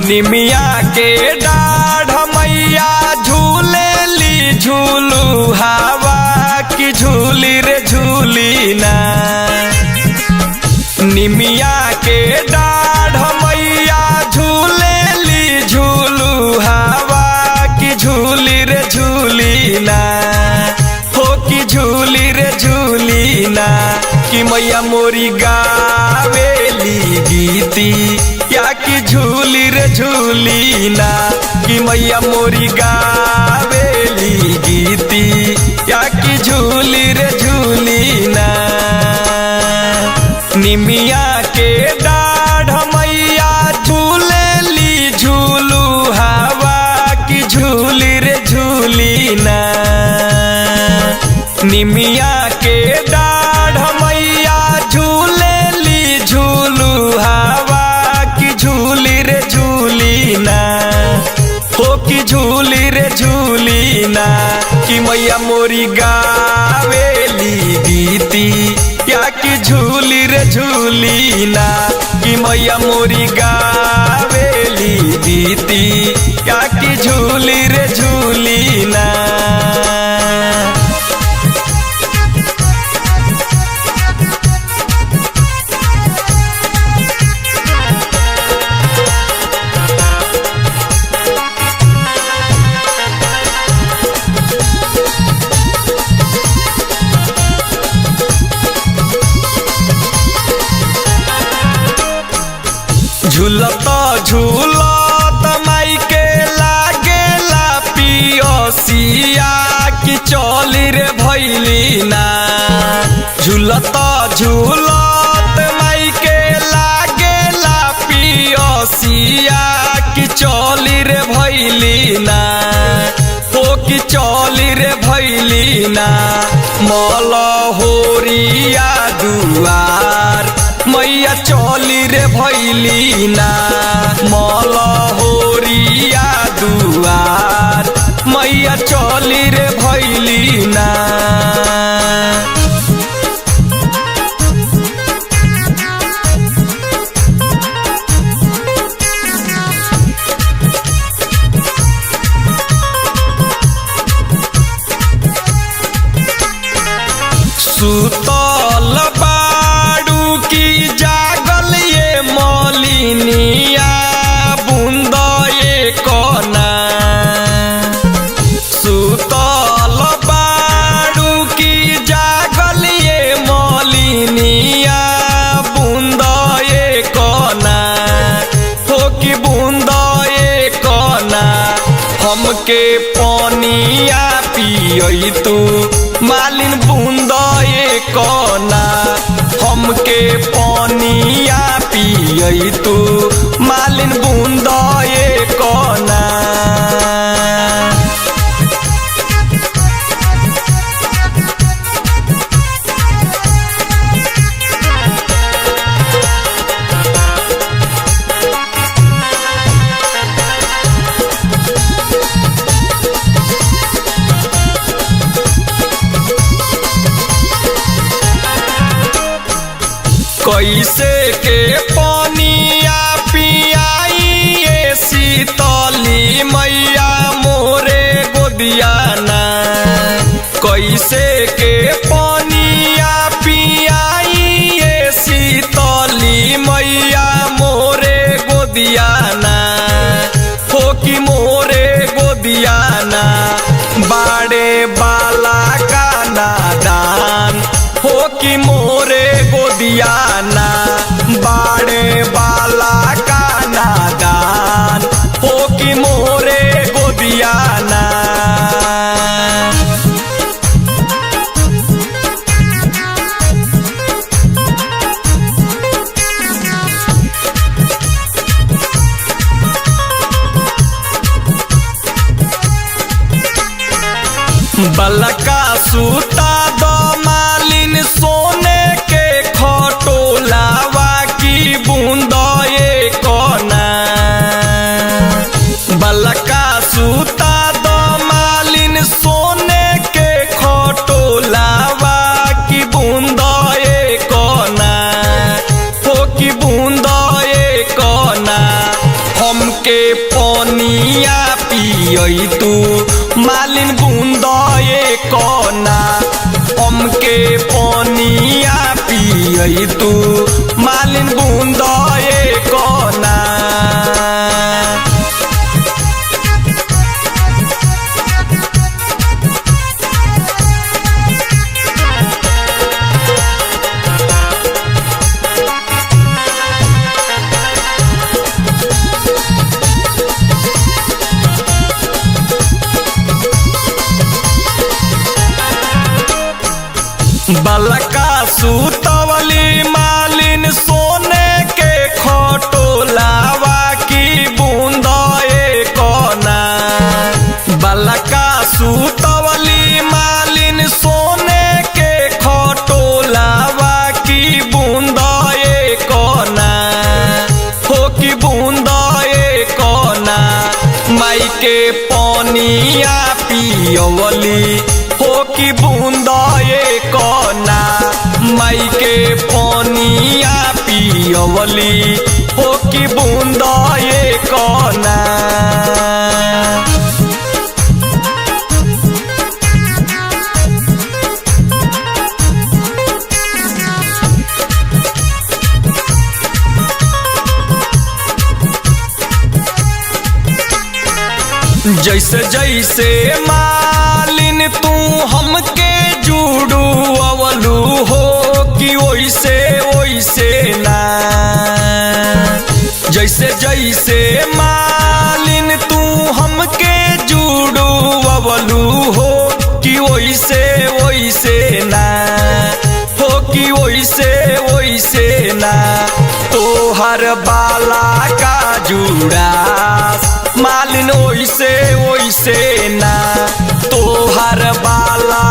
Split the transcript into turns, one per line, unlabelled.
निमिया के डाढ़ मैया झूलेली झूलू हवा की झूली रे झूली ना। निमिया के डाढ़ मैया झूलेली झूलू हवा की झूली रे झूली ना। हो की झूली रे झूली ना कि मैया मोरी गावेली गीती या की झूली रे झूली ना। कि मैया मोरी गावेली गीती या की झूली रे झूली ना। निमिया के डाढ़ मैया झूलेली झूलू हवा की झूली रे झूली ना। निमिया के डाढ़ मैया झूलेली झूलू हवा की झूली रे झूली ना। हो की झूली रे झूली ना कि मैया मोरी गावेली गीती या की झूली रे झूली ना। कि मैया मोरी गावेली गीती या की झूली रे झूली ना। झूलता झूलत माई के लागेला पियसिया की चली रे भैली ना। झूलता झूलत माई के लागेला पियसिया की चली रे भैली ना। हो की चली रे भैली ना। मलहोरिया दुआर मैया चली रे भैली ना। मलहोरिया दुआर मैया चली रे भैली ना। सुतल बाड़ू की जागल ये मलिनिया बूंद एक ना। सुतल बाड़ू की जागल ये मलिनिया बूंद एक ना। हो की बूंद एक ना हमके पानिया पियई तू मालिन बूंद एक ना। हमके पानिया पियई तू मालिन बूंद एक ना। कैसे के पानिया पियाई ये शीतली मैया मोरे गोदिया ना। कैसे के पानिया पियाई ये शीतली मैया मोरे गोदिया ना। हो की मोरे गोदिया ना। बाड़े बाला का नादान हो की मोरे गोदिया ना। बाड़े बाला का नादान हो की मोरे गोदिया ना। बलका सूता दो मालिन सोने के खटोलावा की बूंद एक ना। बलका सूता दो मालिन सोने के खटोलावा की बूंद एक ना। हो की बूंद एक ना हमके पियई तू मालिन बूंद एक ना हमके पनिया पियई तू मालिन बूंद एक ना। बलका सुतवली मालिन सोने के खटोलावा की बूंद एक ना। बलका सुतवली मालिन सोने के खटोलावा की बूंद एक ना हो की बूंद एक ना। माई के पनिया पियवली हो की बूंद एक ना। माई के पनिया पियवली हो की बूंद एक ना। जैसे जैसे मालिन तू हमके जुड़ू अवलू हो कि ओइसे ओइसे ना। जैसे जैसे मालिन तू हमके जुड़ू अवलू हो कि ओइसे ओइसे ना हो कि ओइसे ओइसे ना। तोहर बाला का जुड़ा मालिन ओइसे ओइसे ना। तोहर बाला